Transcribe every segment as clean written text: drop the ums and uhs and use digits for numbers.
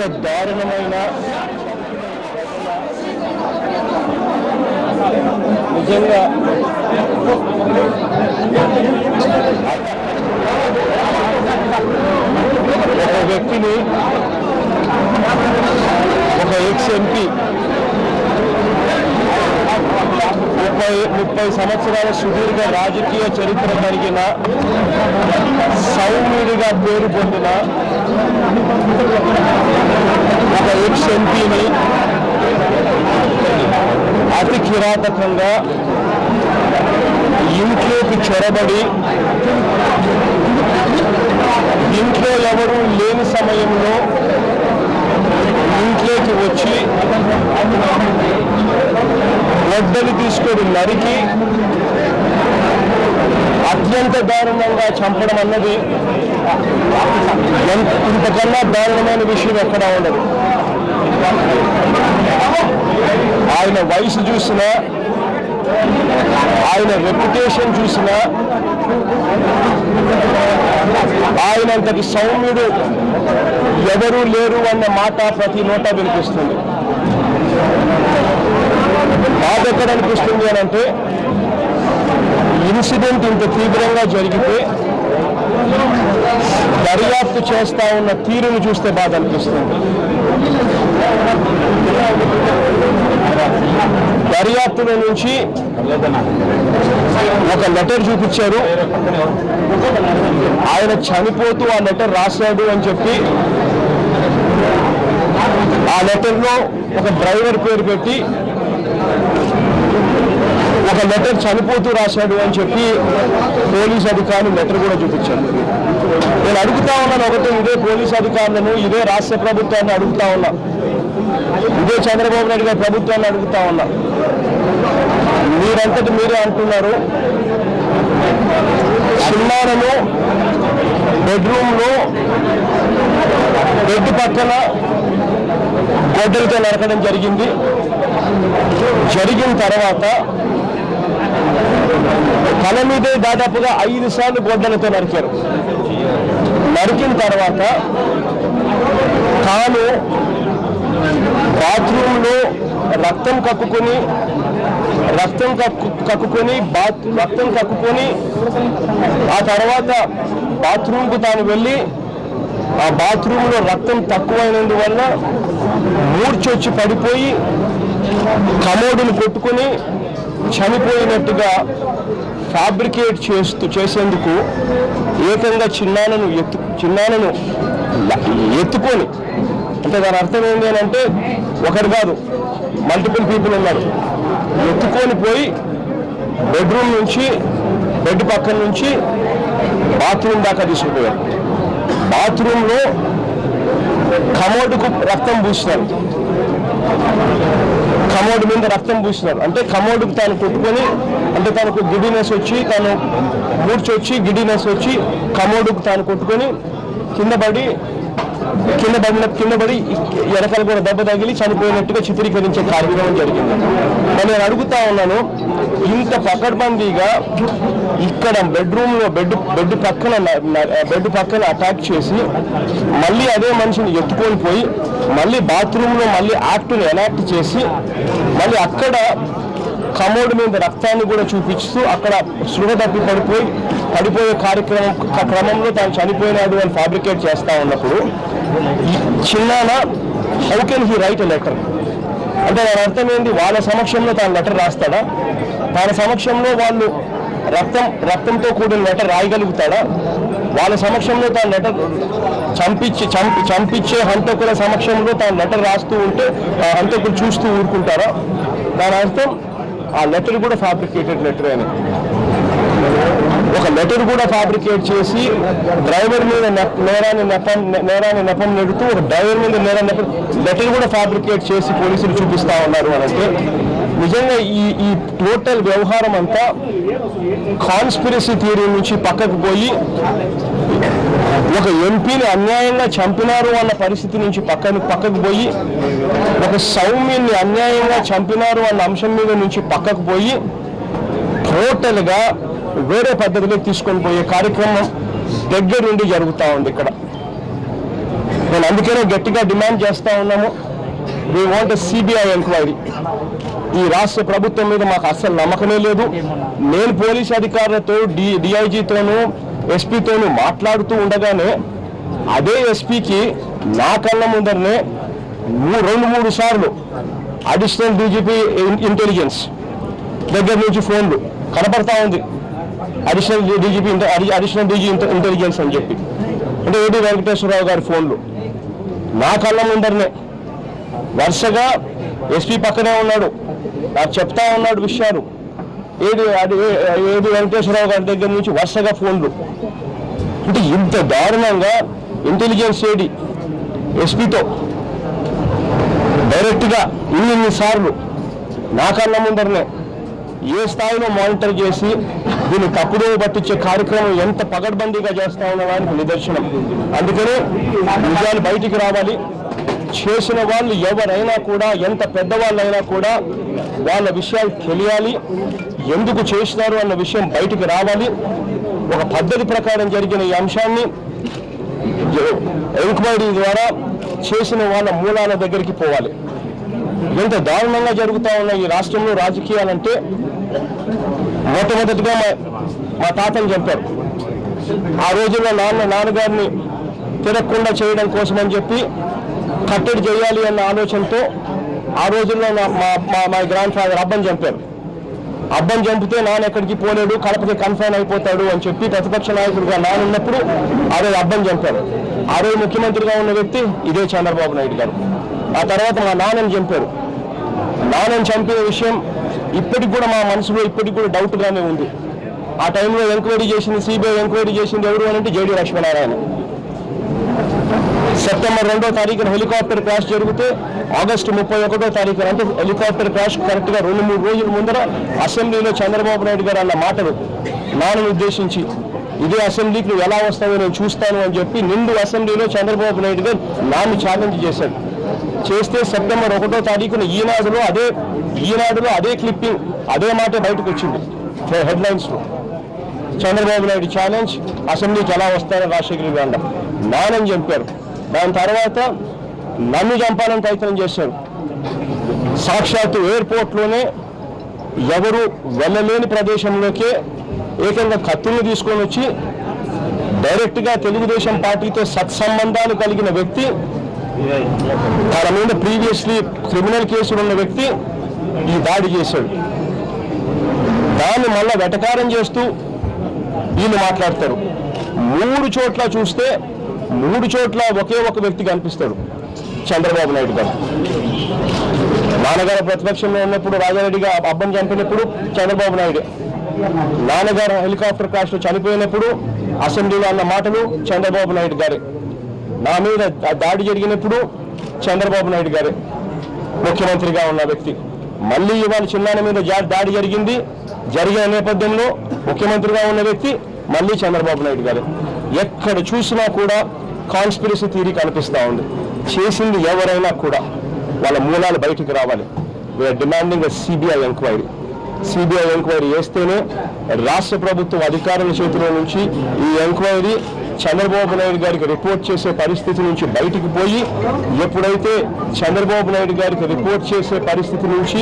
అత్యంత దారుణమైన నిజంగా ఒక వ్యక్తిని ఒక ఎక్స్ ఎంపీ 30 సంవత్సరాల సుదీర్ఘ రాజకీయ చరిత్ర కలిగిన సౌమ్యుడిగా పేరు పొందిన ఒక ఎక్స్ ఎంపీని అతి కిరాతకంగా ఇంట్లోకి చొరబడి ఇంట్లో ఎవరూ లేని సమయంలో ఇంట్లోకి వచ్చి గొడ్డలు తీసుకొని నరికి అత్యంత దారుణంగా చంపడం అన్నది ఇంతకన్నా దారుణమైన విషయం ఎక్కడా ఉండదు. ఆయన వయసు చూసినా, ఆయన రెప్యుటేషన్ చూసినా, ఆయనంతటి సౌమ్యుడు ఎవరూ లేరు అన్న మాట ప్రతి నోట వినిపిస్తుంది. బాధ ఎక్కడ అనిపిస్తుంది అని అంటే, ఇన్సిడెంట్ ఇంత తీవ్రంగా జరిగితే దర్యాప్తు చేస్తా ఉన్న తీరును చూస్తే బాధ అనిపిస్తుంది. దర్యాప్తుల నుంచి ఒక లెటర్ చూపించారు. ఆయన చనిపోతూ ఆ లెటర్ రాశాడు అని చెప్పి ఆ లెటర్లో ఒక డ్రైవర్ పేరు పెట్టి ఒక లెటర్ చనిపోతూ రాశాడు అని చెప్పి పోలీస్ అధికారులు లెటర్ కూడా చూపించారు. నేను అడుగుతా ఉన్నాను ఒకటే, ఇదే పోలీస్ అధికారులను, ఇదే రాష్ట్ర ప్రభుత్వాన్ని అడుగుతా ఉన్నా, ఇదే చంద్రబాబు నాయుడు గారి ప్రభుత్వాన్ని అడుగుతా ఉన్నా. మీరంతటి మీరే అంటున్నారు చిన్నారను బెడ్రూమ్లో బెడ్ పక్కన గొడ్డలతో నరకడం జరిగింది. జరిగిన తర్వాత తల మీదే దాదాపుగా 5 సార్లు గొడ్డలతో నరికారు. నరికిన తర్వాత తాను బాత్రూంలో రక్తం కక్కుకొని ఆ తర్వాత బాత్రూంకు తాను వెళ్ళి ఆ బాత్రూంలో రక్తం తక్కువైనందువల్ల మూర్చొచ్చి పడిపోయి కమోడును కొట్టుకొని చనిపోయినట్టుగా ఫ్యాబ్రికేట్ చేసేందుకు ఏకంగా చిన్నానను ఎత్తుకొని, అంటే దాని అర్థం ఏంటి అని అంటే ఒకరు కాదు, మల్టిపుల్ పీపుల్ ఉన్నారు, ఎత్తుకొని పోయి బెడ్రూమ్ నుంచి బెడ్ పక్కన నుంచి బాత్రూమ్ దాకా తీసుకుపోయారు. బాత్రూంలో కమోడుకు రక్తం పూస్తున్నారు, కమోడ్ మీద రక్తం పూస్తున్నారు. అంటే కమోడుకు తాను కొట్టుకొని, అంటే తనకు గిడినెస్ వచ్చి, తాను మూర్చొచ్చి గిడినెస్ వచ్చి కమోడుకు తాను కొట్టుకొని కింద పడి వెనకాల కూడా దెబ్బ తగిలి చనిపోయినట్టుగా చిత్రీకరించే కార్యక్రమం జరిగింది. నేను అడుగుతా ఉన్నాను, ఇంత పకడ్బందీగా ఇక్కడ బెడ్రూమ్లో బెడ్ పక్కన అటాక్ చేసి మళ్ళీ అదే మనిషిని ఎత్తుకొని పోయి మళ్ళీ బాత్రూంలో మళ్ళీ యాక్ట్ని ఎనాక్ట్ చేసి మళ్ళీ అక్కడ కమోడ్ మీద రక్తాన్ని కూడా చూపిస్తూ అక్కడ స్పృహ తప్పి పడిపోయే క్రమంలో తాను చనిపోయినాడు అని ఫ్యాబ్రికేట్ చేస్తా ఉన్నప్పుడు చిన్నాన how can he write a letter? అంటే దాని అర్థం ఏంటి? వాళ్ళ సమక్షంలో తాను లెటర్ రాస్తాడా? తన సమక్షంలో వాళ్ళు రక్తంతో కూడిన లెటర్ రాయగలుగుతాడా? వాళ్ళ సమక్షంలో తాను లెటర్ చంపించే హంతకుల సమక్షంలో తాను లెటర్ రాస్తూ ఉంటే హంతకులు చూస్తూ ఊరుకుంటారా? దాని అర్థం ఆ లెటర్ కూడా ఫ్యాబ్రికేటెడ్ లెటర్ అని. ఒక లెటర్ కూడా ఫ్యాబ్రికేట్ చేసి డ్రైవర్ మీద నేరాన్ని నెపం నెడుతూ ఒక డ్రైవర్ మీద లెటర్ కూడా ఫ్యాబ్రికేట్ చేసి పోలీసులు చూపిస్తా ఉన్నారు అని అంటే నిజంగా ఈ టోటల్ వ్యవహారం అంతా కాన్స్పిరసీ థియరీ నుంచి పక్కకు పోయి ఒక ఎంపీని అన్యాయంగా చంపినారు అన్న పరిస్థితి నుంచి పక్కకు పోయి ఒక సౌమ్యుని అన్యాయంగా చంపినారు అన్న అంశం మీద నుంచి పక్కకు పోయి టోటల్గా వేరే పద్ధతిలో తీసుకొని పోయే కార్యక్రమం దగ్గరుండి జరుగుతూ ఉంది ఇక్కడ. నేను అందుకనే గట్టిగా డిమాండ్ చేస్తూ ఉన్నాము, వీ వాంట్ సిబిఐ ఎంక్వైరీ. ఈ రాష్ట్ర ప్రభుత్వం మీద మాకు అస్సలు నమ్మకమే లేదు. నేను పోలీస్ అధికారులతో డిఐజీతోనూ ఎస్పీతోనూ మాట్లాడుతూ ఉండగానే అదే ఎస్పీకి నా కళ్ళ ముందరనే 2-3 సార్లు అడిషనల్ డీజీపీ ఇంటెలిజెన్స్ దగ్గర నుంచి ఫోన్లు కనపడతా ఉంది. అడిషనల్ డీజీ ఇంటెలిజెన్స్ అని చెప్పి, అంటే ఏడి వెంకటేశ్వరరావు గారి ఫోన్లు నా కళ్ళ ముందరనే వరుసగా ఎస్పీ పక్కనే ఉన్నాడు, నాకు చెప్తా ఉన్నాడు విషయాలు. ఏడి వెంకటేశ్వరరావు గారి దగ్గర నుంచి వరుసగా ఫోన్లు. అంటే ఇంత దారుణంగా ఇంటెలిజెన్స్ ఏడి ఎస్పీతో డైరెక్ట్గా ఇన్ని సార్లు నా కళ్ళ ముందరనే ఏ స్థాయిలో మానిటర్ చేసి దీన్ని తప్పుదో పట్టించే కార్యక్రమం ఎంత పగడ్బందీగా చేస్తా ఉన్నదానికి నిదర్శనం. అందుకనే నిజాలు బయటికి రావాలి. చేసిన వాళ్ళు ఎవరైనా కూడా, ఎంత పెద్దవాళ్ళైనా కూడా వాళ్ళ విషయాలు తెలియాలి. ఎందుకు చేసినారు అన్న విషయం బయటికి రావాలి. ఒక పద్ధతి ప్రకారం జరిగిన ఈ అంశాన్ని ఎంక్వైరీ ద్వారా చేసిన వాళ్ళ మూలాల దగ్గరికి పోవాలి. ఎంత దారుణంగా జరుగుతూ ఉన్న ఈ రాష్ట్రంలో రాజకీయాలంటే, మొట్టమొదటిగా మా తాతను చంపారు. ఆ రోజుల్లో నాన్నగారిని తిరగకుండా చేయడం కోసమని చెప్పి కట్టడి చేయాలి అన్న ఆలోచనతో ఆ రోజుల్లో మా గ్రాండ్ ఫాదర్ అబ్బని చంపారు. అబ్బని చంపితే నాన్న ఎక్కడికి పోలేడు, కడపకి కన్ఫైన్ అయిపోతాడు అని చెప్పి ప్రతిపక్ష నాయకుడిగా నానున్నప్పుడు ఆ రోజు అబ్బని చంపారు. ఆ రోజు ముఖ్యమంత్రిగా ఉన్న వ్యక్తి ఇదే చంద్రబాబు నాయుడు గారు. ఆ తర్వాత మా నాన్నని చంపారు. నాన్నని చంపిన విషయం ఇప్పటికి కూడా మా మనసులో ఇప్పటికి కూడా డౌట్గానే ఉంది. ఆ టైంలో ఎంక్వైరీ చేసింది, సిబిఐ ఎంక్వైరీ చేసింది ఎవరు అని అంటే జేడీ లక్ష్మీనారాయణ. సెప్టెంబర్ 2వ తారీఖున హెలికాప్టర్ క్రాష్ జరిగితే ఆగస్టు 31వ తారీఖున, అంటే హెలికాప్టర్ క్రాష్ కరెక్ట్గా 2-3 రోజుల ముందర అసెంబ్లీలో చంద్రబాబు నాయుడు గారు అన్న మాటలు నాన్నను ఉద్దేశించి, ఇదే అసెంబ్లీకి నువ్వు ఎలా వస్తావో నేను చూస్తాను అని చెప్పి నిండు అసెంబ్లీలో చంద్రబాబు నాయుడు గారు నాన్ని ఛాలెంజ్ చేశాడు. చేస్తే సెప్టెంబర్ 1వ తారీఖున ఈనాడులో అదే క్లిప్పింగ్, అదే మాట బయటకు వచ్చింది హెడ్లైన్స్లో. చంద్రబాబు నాయుడు ఛాలెంజ్, అసెంబ్లీకి ఎలా వస్తారో రాజశేఖర్ గారు నాన్నని చంపారు. దాని తర్వాత నన్ను చంపాలని ప్రయత్నం చేశారు. సాక్షాత్తు ఎయిర్పోర్ట్లోనే ఎవరు వెళ్ళలేని ప్రదేశంలోకే ఏకంగా కత్తులు తీసుకొని వచ్చి డైరెక్ట్గా తెలుగుదేశం పార్టీతో సత్సంబంధాలు కలిగిన వ్యక్తి, తన మీద ప్రీవియస్లీ క్రిమినల్ కేసులు ఉన్న వ్యక్తి ఈ దాడి చేశాడు. దాన్ని మళ్ళా వెటకారం చేస్తూ వీళ్ళు మాట్లాడతారు. 3 చోట్ల చూస్తే 3 చోట్ల ఒకే ఒక వ్యక్తి కనిపిస్తాడు, చంద్రబాబు నాయుడు గారు. నాన్నగారు ప్రతిపక్షంలో ఉన్నప్పుడు రాజారెడ్డిగా అబ్బని చంపినప్పుడు చంద్రబాబు నాయుడు, నాన్నగారు హెలికాప్టర్ క్రాష్లో చనిపోయినప్పుడు అసెంబ్లీలో అన్న మాటలు చంద్రబాబు నాయుడు గారే. నా మీద దాడి జరిగినప్పుడు చంద్రబాబు నాయుడు గారే ముఖ్యమంత్రిగా ఉన్న వ్యక్తి. మళ్ళీ ఇవాళ చిన్నాన్న మీద దాడి జరిగిన నేపథ్యంలో ముఖ్యమంత్రిగా ఉన్న వ్యక్తి మళ్ళీ చంద్రబాబు నాయుడు గారే. ఎక్కడ చూసినా కూడా కాన్స్పిరసీ థియరీ కనిపిస్తూ ఉంది. చేసింది ఎవరైనా కూడా వాళ్ళ మూలాలు బయటికి రావాలి. We are demanding CBI enquiry. CBI enquiry చేస్తేనే రాష్ట్ర ప్రభుత్వం అధికారుల చేతిలో నుంచి ఈ ఎంక్వైరీ చంద్రబాబు నాయుడు గారికి రిపోర్ట్ చేసే పరిస్థితి నుంచి బయటికి పోయి, ఎప్పుడైతే చంద్రబాబు నాయుడు గారికి రిపోర్ట్ చేసే పరిస్థితి నుంచి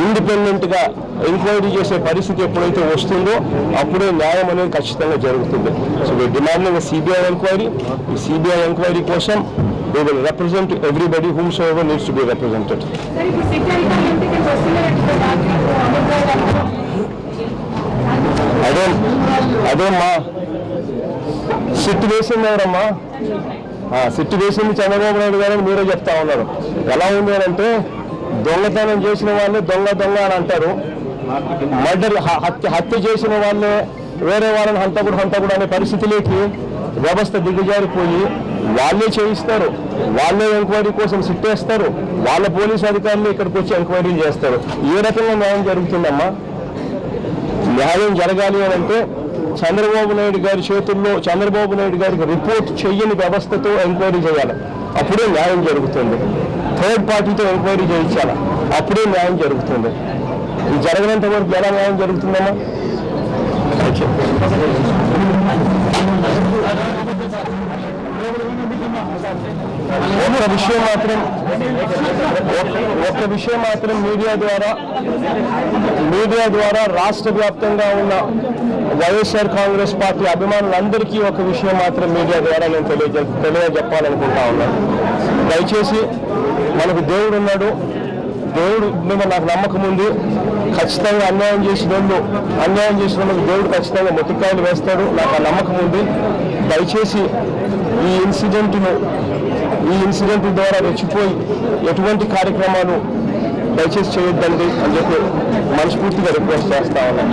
ఇండిపెండెంట్గా ఎంక్వైరీ చేసే పరిస్థితి ఎప్పుడైతే వస్తుందో అప్పుడే న్యాయం అనేది ఖచ్చితంగా జరుగుతుంది. So we demanding CBI enquiry. ఈ సిబిఐ ఎంక్వైరీ కోసం we will represent everybody whomsoever needs to be represented. అదే మా సిట్ వేసింది ఎవరమ్మా? సిట్ వేసింది చంద్రబాబు నాయుడు గారు మీరే చెప్తా ఉన్నారు. ఎలా ఉంది అంటే, దొంగతనం చేసిన వాళ్ళే దొంగ అని అంటారు, మర్డర్ హత్య చేసిన వాళ్ళే వేరే వాళ్ళని హంతకుడు అనే పరిస్థితిలోకి వ్యవస్థ దిగజారిపోయి వాళ్ళే చేయిస్తారు, వాళ్ళే ఎంక్వైరీ కోసం సిట్టేస్తారు, వాళ్ళ పోలీసు అధికారులు ఇక్కడికి వచ్చి ఎంక్వైరీలు చేస్తారు. ఏ రకంగా న్యాయం జరుగుతుందమ్మా? న్యాయం జరగాలి అని అంటే చంద్రబాబు నాయుడు గారి చేతుల్లో, చంద్రబాబు నాయుడు గారికి రిపోర్ట్ చెయ్యని వ్యవస్థతో ఎంక్వైరీ చేయాలి, అప్పుడే న్యాయం జరుగుతుంది. థర్డ్ పార్టీతో ఎంక్వైరీ చేయించాలి, అప్పుడే న్యాయం జరుగుతుంది. ఇది జరగనంత వరకు ఎలా న్యాయం జరుగుతుందమ్మా? ఒక్క విషయం మాత్రం మీడియా ద్వారా రాష్ట్ర వ్యాప్తంగా ఉన్న వైఎస్ఆర్ కాంగ్రెస్ పార్టీ అభిమానులందరికీ ఒక విషయం మాత్రం మీడియా ద్వారా నేను తెలియజెప్పాలనుకుంటా ఉన్నాను. దయచేసి మనకు దేవుడు ఉన్నాడు, దేవుడు మీద నాకు నమ్మకం ఉంది. ఖచ్చితంగా అన్యాయం చేసిన వాళ్ళకి దేవుడు ఖచ్చితంగా మొట్టికాయలు వేస్తాడు, నాకు ఆ నమ్మకం ఉంది. దయచేసి ఈ ఇన్సిడెంట్ ద్వారా రెచ్చిపోయి ఎటువంటి కార్యక్రమాలు దయచేసి చేయొద్దండి అని చెప్పి మనస్ఫూర్తిగా రిక్వెస్ట్ చేస్తా ఉన్నాను.